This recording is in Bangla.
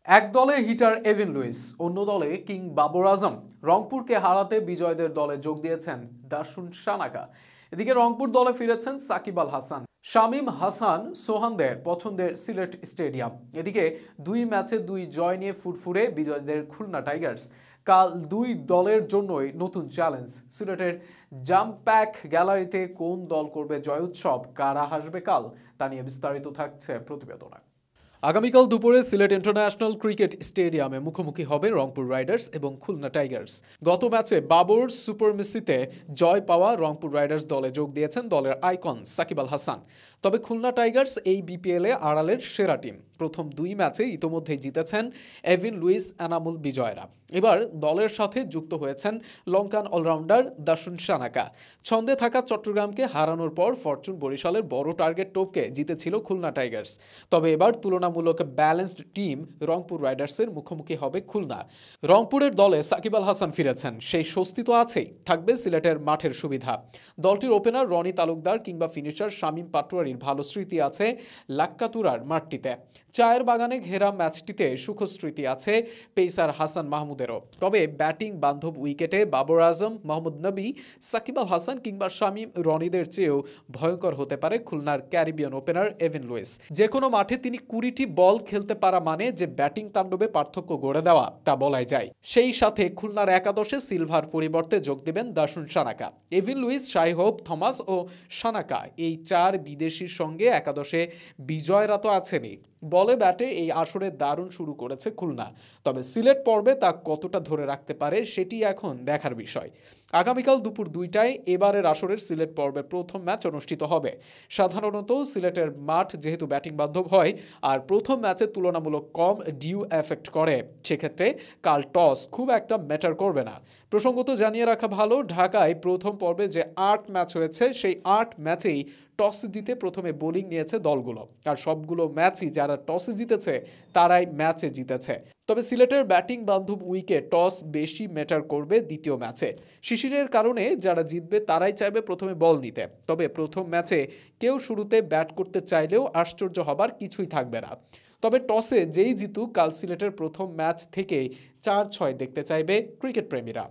এক দলে হিটার এভিন লুইস, অন্য দলে কিং বাবর আজম। রংপুরকে হারাতে বিজয়দের দলে যোগ দিয়েছেন দাসুন সানাকা। এদিকে রংপুর দলে ফিরেছেন সাকিব আল হাসান, শামীম হাসান সোহানদের পছন্দের সিলেট স্টেডিয়াম। এদিকে দুই ম্যাচে দুই জয় নিয়ে ফুরফুরে বিজয়দের খুলনা টাইগার্স। কাল দুই দলের জন্যই নতুন চ্যালেঞ্জ। সিলেটের জাম্প প্যাক গ্যালারিতে কোন দল করবে জয় উৎসব, কারা হাসবে কাল, তা নিয়ে বিস্তারিত থাকছে প্রতিবেদনে। আগামীকাল দুপুরে সিলেট ইন্টারন্যাশনাল ক্রিকেট স্টেডিয়ামে মুখোমুখি হবে রংপুর রাইডার্স এবং খুলনা টাইগার্স। গত ম্যাচে বাবর সুপারমিসিতে জয় পাওয়া রংপুর রাইডার্স দলে যোগ দিয়েছেন দলের আইকন সাকিব আল হাসান। তবে খুলনা টাইগার্স এই বিপিএলে আড়ালের সেরা টিম। প্রথম দুই ম্যাচে ইতোমধ্যেই জিতেছেন এভিন লুইস, এনামুল বিজয়রা। এবার দলের সাথে যুক্ত হয়েছেন লঙ্কান অলরাউন্ডার দাসুন সানাকা। ছন্দে থাকা চট্টগ্রামকে হারানোর পর ফরচুন বরিশালের বড় টার্গেট টোপকে জিতেছিল খুলনা টাইগার্স। তবে এবার তুলনামূলক ব্যালেন্সড টিম রংপুর রাইডার্সের মুখোমুখি হবে খুলনা। রংপুরের দলে সাকিব আল হাসান ফিরেছেন, সেই স্বস্তি তো আছেই, থাকবে সিলেটের মাঠের সুবিধা। দলটির ওপেনার রনি তালুকদার কিংবা ফিনিশার শামীম পাটোয়ারির ভালো স্মৃতি আছে লাক্কাতুরার মাঠটিতে। চায়ের বাগানে ঘেরা ম্যাচটিতে সুখস্মৃতি আছে পেসার হাসান মাহমুদেরও। তবে ব্যাটিং বান্ধব উইকেটে বাবর আজম, মোহাম্মদ নবী, সাকিব আল হাসান কিংবা শামীম রনিদের চেয়েও ভয়ঙ্কর হতে পারে খুলনার ক্যারিবিয়ান ওপেনার এভিন লুইস। যে কোনো মাঠে তিনি 20টি বল খেলতে পারা মানে যে ব্যাটিং তাণ্ডবে পার্থক্য গড়ে দেওয়া, তা বলাই যায়। সেই সাথে খুলনার একাদশে সিলভার পরিবর্তে যোগ দেবেন Dasun Shanaka. Evin Lewis, Shai Hope, Thomas ও সানাকা, এই চার বিদেশির সঙ্গে একাদশে বিজয়রা তো আছেনই। বলে ব্যাটে এই আসরে দারুণ শুরু করেছে খুলনা। তবে সিলেট পর্বে তা কতটা ধরে রাখতে পারে সেটি এখন দেখার বিষয়। আগামীকাল দুপুর 2টায় এবারের আসরের সিলেট পর্বের প্রথম ম্যাচ অনুষ্ঠিত হবে। সাধারণত সিলেটের মাঠ যেহেতু ব্যাটিং বান্ধব হয় আর প্রথম ম্যাচে তুলনামূলক কম ডিউ এফেক্ট করে, সেক্ষেত্রে কাল টস খুব একটা ম্যাটার করবে না। প্রসঙ্গত জানিয়ে রাখা ভালো, ঢাকায় প্রথম পর্বে যে 8 ম্যাচ হয়েছে সেই 8 ম্যাচেই টস জিতে প্রথমে বোলিং নিয়েছে দলগুলো, আর সবগুলো ম্যাচই যারা টসে জিতেছে তারাই ম্যাচে জিতেছে। তবে সিলেটের ব্যাটিং বান্ধব উইকে টস বেশি ম্যাটার করবে দ্বিতীয় ম্যাচে। শিশিরের কারণে যারা জিতবে তারাই চাইবে প্রথমে বল নিতে। তবে প্রথম ম্যাচে কেউ শুরুতে ব্যাট করতে চাইলেও আশ্চর্য হবার কিছুই থাকবে না। তবে টসে যেই জিতুক, কাল সিলেটের প্রথম ম্যাচ থেকেই 4-6 দেখতে চাইবে ক্রিকেট প্রেমীরা।